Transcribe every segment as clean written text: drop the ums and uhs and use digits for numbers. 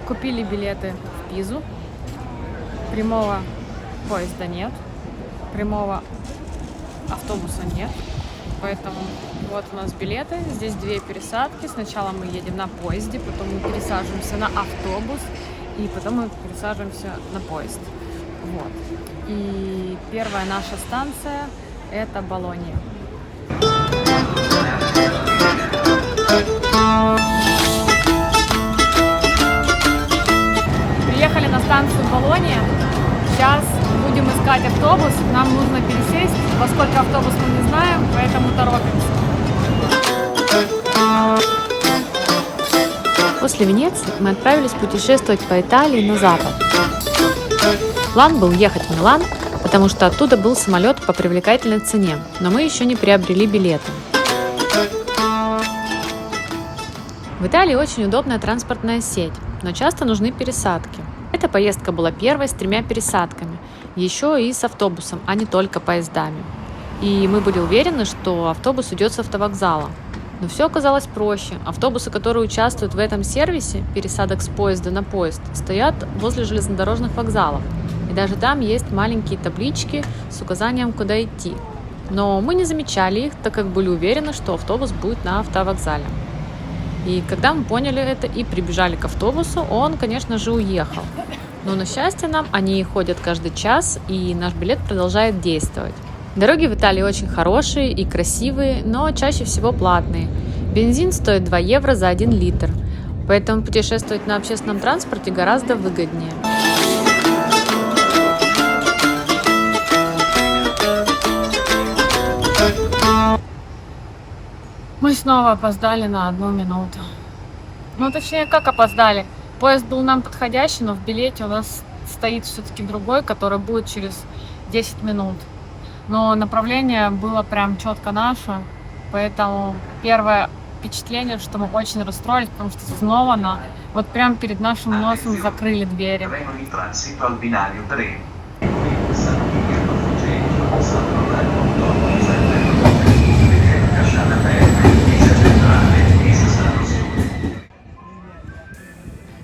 Купили билеты в Пизу. Прямого поезда нет. Прямого автобуса нет. Поэтому вот у нас билеты. Здесь 2 пересадки. Сначала мы едем на поезде, потом мы пересаживаемся на автобус, и потом мы пересаживаемся на поезд. Вот. И первая наша станция — это Болонья. Приехали на станцию Болонья. Сейчас будем искать автобус. Нам нужно пересесть. Во сколько автобус мы не знаем, поэтому торопимся. После Венеции мы отправились путешествовать по Италии на запад. План был ехать в Милан, потому что оттуда был самолет по привлекательной цене, но мы еще не приобрели билеты. В Италии очень удобная транспортная сеть, но часто нужны пересадки. Эта поездка была первой с 3 пересадками, еще и с автобусом, а не только поездами. И мы были уверены, что автобус идет с автовокзала. Но все оказалось проще. Автобусы, которые участвуют в этом сервисе, пересадок с поезда на поезд, стоят возле железнодорожных вокзалов. И даже там есть маленькие таблички с указанием, куда идти. Но мы не замечали их, так как были уверены, что автобус будет на автовокзале. И когда мы поняли это и прибежали к автобусу, он, конечно же, уехал. Но на счастье нам, они ходят каждый час, и наш билет продолжает действовать. Дороги в Италии очень хорошие и красивые, но чаще всего платные. Бензин стоит 2 евро за 1 литр, поэтому путешествовать на общественном транспорте гораздо выгоднее. Мы снова опоздали на 1 минуту. Ну, точнее, как опоздали? Поезд был нам подходящий, но в билете у нас стоит все-таки другой, который будет через 10 минут. Но направление было прям четко наше, поэтому первое впечатление, что мы очень расстроились, потому что снова вот прям перед нашим носом закрыли двери.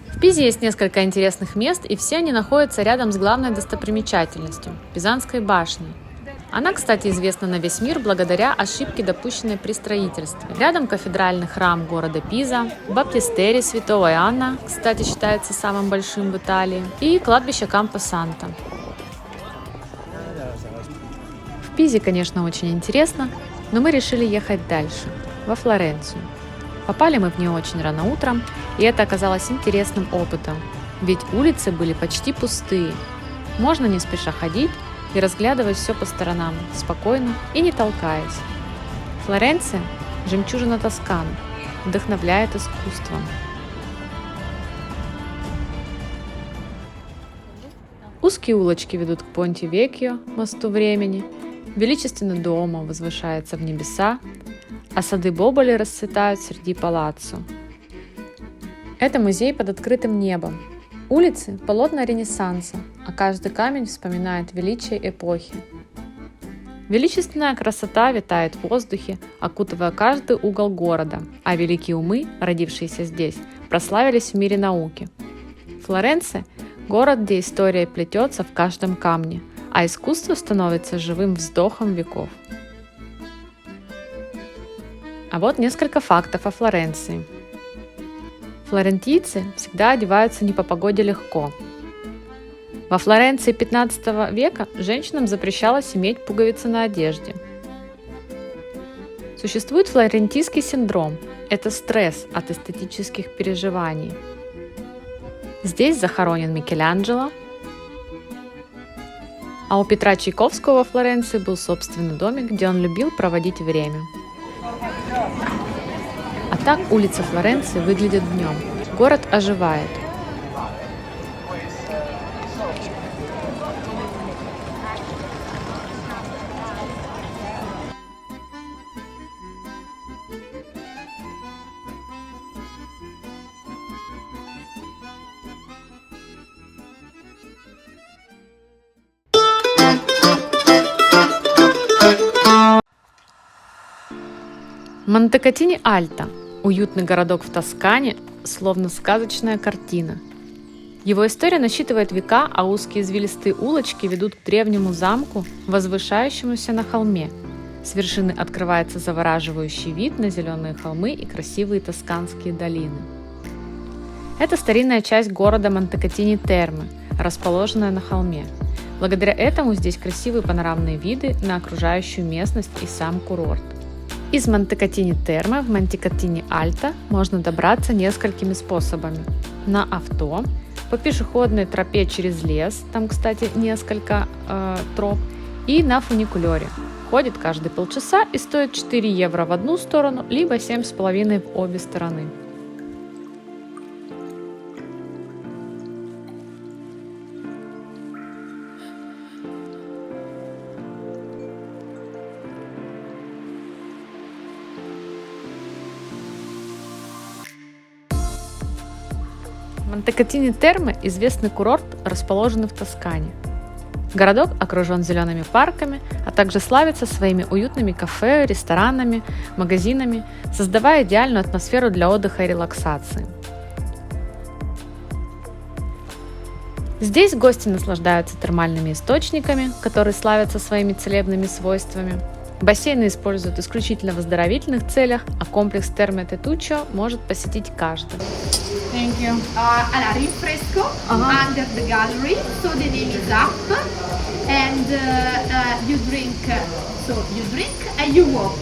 В Пизе есть несколько интересных мест, и все они находятся рядом с главной достопримечательностью – Пизанской башней. Она, кстати, известна на весь мир благодаря ошибке, допущенной при строительстве. Рядом кафедральный храм города Пиза, баптистерий Святого Иоанна, кстати, считается самым большим в Италии, и кладбище Кампо-Санто. В Пизе, конечно, очень интересно, но мы решили ехать дальше, во Флоренцию. Попали мы в нее очень рано утром, и это оказалось интересным опытом, ведь улицы были почти пустые. Можно не спеша ходить и разглядывать все по сторонам, спокойно и не толкаясь. Флоренция – жемчужина Тосканы, вдохновляет искусством. Узкие улочки ведут к Понте-Векьо, мосту времени, величественный дом возвышается в небеса, а сады Боболи расцветают среди палаццо. Это музей под открытым небом. Улицы – полотна Ренессанса, а каждый камень вспоминает величие эпохи. Величественная красота витает в воздухе, окутывая каждый угол города, а великие умы, родившиеся здесь, прославились в мире науки. Флоренция – город, где история плетется в каждом камне, а искусство становится живым вздохом веков. А вот несколько фактов о Флоренции. Флорентийцы всегда одеваются не по погоде легко. Во Флоренции 15 века женщинам запрещалось иметь пуговицы на одежде. Существует флорентийский синдром – это стресс от эстетических переживаний. Здесь захоронен Микеланджело, а у Петра Чайковского во Флоренции был собственный домик, где он любил проводить время. А так улицы Флоренции выглядят днем. Город оживает. Монтекатини-Альто – уютный городок в Тоскане, словно сказочная картина. Его история насчитывает века, а узкие извилистые улочки ведут к древнему замку, возвышающемуся на холме. С вершины открывается завораживающий вид на зеленые холмы и красивые тосканские долины. Это старинная часть города Монтекатини-Термы, расположенная на холме. Благодаря этому здесь красивые панорамные виды на окружающую местность и сам курорт. Из Монтекатини-Термы в Монтекатини-Альто можно добраться несколькими способами. На авто, по пешеходной тропе через лес, там, кстати, несколько троп, и на фуникулере. Ходит каждые полчаса и стоит 4 евро в одну сторону, либо 7,5 в обе стороны. Монтекатини-Термы – известный курорт, расположенный в Тоскане. Городок окружен зелеными парками, а также славится своими уютными кафе, ресторанами, магазинами, создавая идеальную атмосферу для отдыха и релаксации. Здесь гости наслаждаются термальными источниками, которые славятся своими целебными свойствами. Бассейны используют исключительно в оздоровительных целях, а комплекс Терме Тетуччо может посетить каждый. Thank you. Allora, rinfresco under the gallery, so the name is up, and you drink, so you drink and you walk,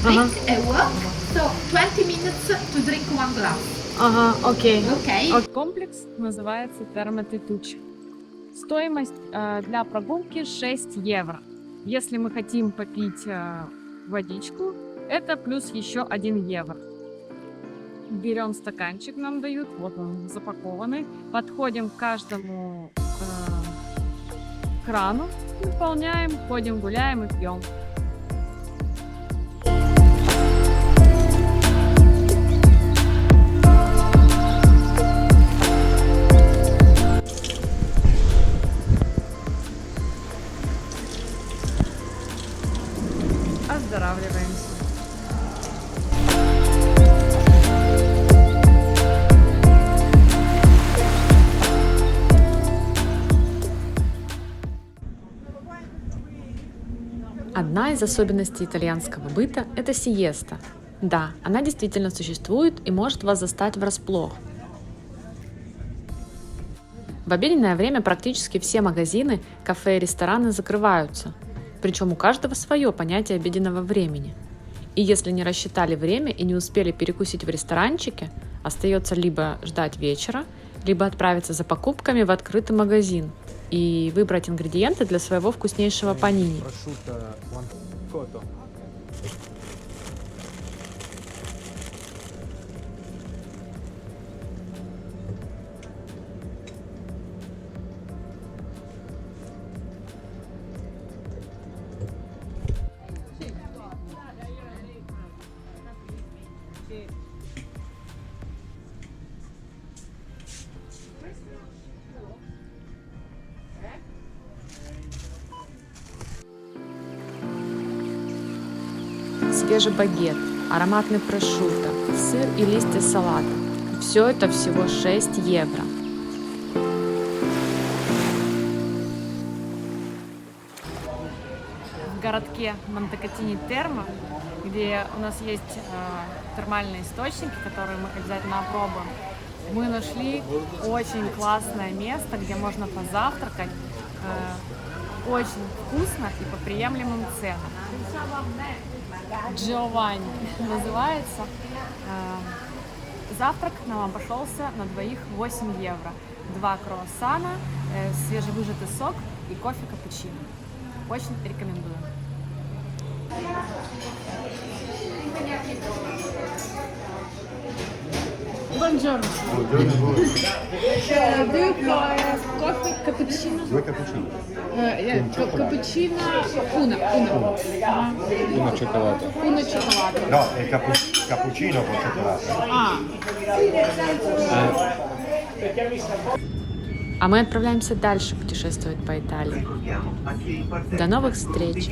drink and walk, so 20 minutes to drink one glass. Ага, окей. Okay? Комплекс называется Терме Тетуччо. Стоимость для прогулки 6 евро. Если мы хотим попить водичку, это плюс еще 1 евро. Берем стаканчик, нам дают, вот он запакованный. Подходим к каждому крану, наполняем, ходим, гуляем и пьем. Оздоравливаемся. Одна из особенностей итальянского быта – это сиеста. Да, она действительно существует и может вас застать врасплох. В обеденное время практически все магазины, кафе и рестораны закрываются. Причем у каждого свое понятие обеденного времени. И если не рассчитали время и не успели перекусить в ресторанчике, остается либо ждать вечера, либо отправиться за покупками в открытый магазин и выбрать ингредиенты для своего вкуснейшего панини. Свежий багет, ароматный прошутто, сыр и листья салата. Все это всего 6 евро. В городке Монтекатини-Термо, где у нас есть термальные источники, которые мы обязательно опробуем, мы нашли очень классное место, где можно позавтракать очень вкусно и по приемлемым ценам. Джованни называется. Завтрак нам обошелся на двоих 8 евро. 2 круассана, свежевыжатый сок и кофе капучино. Очень рекомендую. Buongiorno. Coffee cappuccino. 2 cappuccino. Cappuccino una. Una cioccolata. Una cioccolata. No, è cappuccino con cioccolata. А мы отправляемся дальше путешествовать по Италии. До новых встреч!